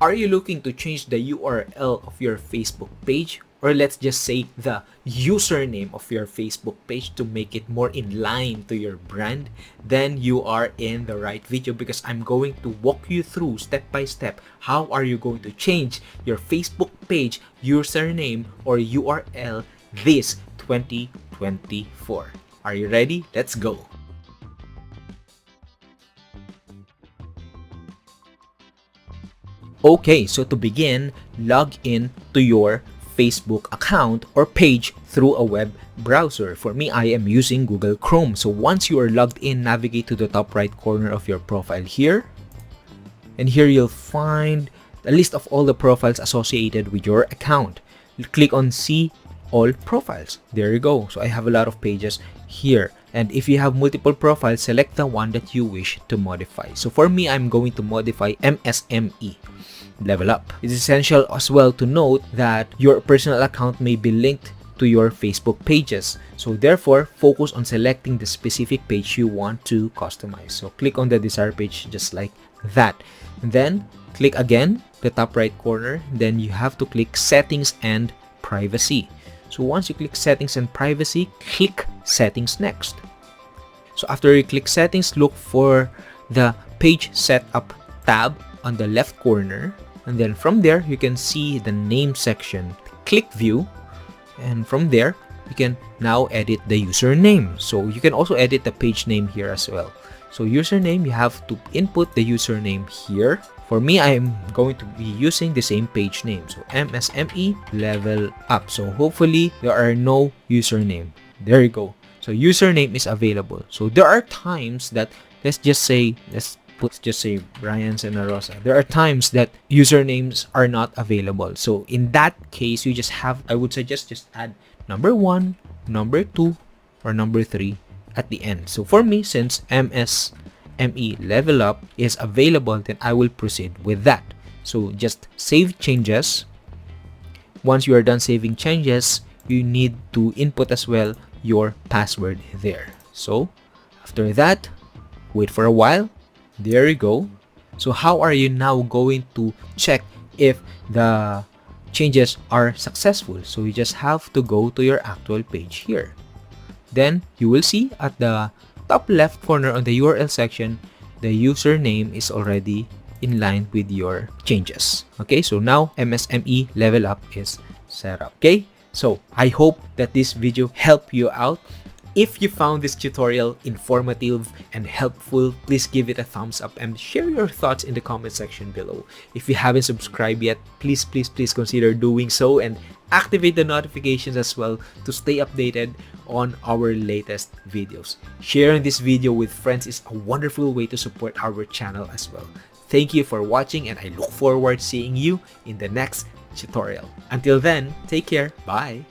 Are you looking to change the URL of your Facebook page? Or let's just say the username of your Facebook page to make it more in line to your brand? Then you are in the right video, because I'm going to walk you through step by step how are you going to change your Facebook page username or URL this 2024. Are you ready? Let's go. Okay, so to begin, log in to your Facebook account or page through a web browser. For me, I am using Google Chrome. So once you are logged in, navigate to the top right corner of your profile here. And here you'll find a list of all the profiles associated with your account. Click on See All Profiles. There you go. So I have a lot of pages here. And if you have multiple profiles, select the one that you wish to modify. So for me, I'm going to modify MSME. Level Up. It's essential as well to note that your personal account may be linked to your Facebook pages. So therefore, focus on selecting the specific page you want to customize. So click on the desired page just like that. And then click again the top right corner. Then you have to click Settings and Privacy. So once you click Settings and Privacy, click Settings next. So after you click Settings, look for the Page Setup tab on the left corner. And then from there, you can see the name section. Click View. And from there, you can now edit the username. So you can also edit the page name here as well. So username, you have to input the username here. For me, I am going to be using the same page name. So MSME Level Up. So hopefully, there are no username. There you go. So username is available. So there are times that, let's just say Brian Senarosa. There are times that usernames are not available. So in that case, you just have, I would suggest just add number 1, number 2, or number 3 at the end. So for me, since MSME Level Up is available, then I will proceed with that. So just save changes. Once you are done saving changes, you need to input as well your password there. So after that, wait for a while. There you go. So how are you now going to check if the changes are successful? So you just have to go to your actual page here. Then you will see at the top left corner on the URL section, the username is already in line with your changes. Okay, so now MSME Level Up is set up. Okay, so I hope that this video helped you out. If you found this tutorial informative and helpful, please give it a thumbs up and share your thoughts in the comment section below. If you haven't subscribed yet, please consider doing so and activate the notifications as well to stay updated on our latest videos. Sharing this video with friends is a wonderful way to support our channel as well. Thank you for watching, and I look forward to seeing you in the next tutorial. Until then, take care. Bye.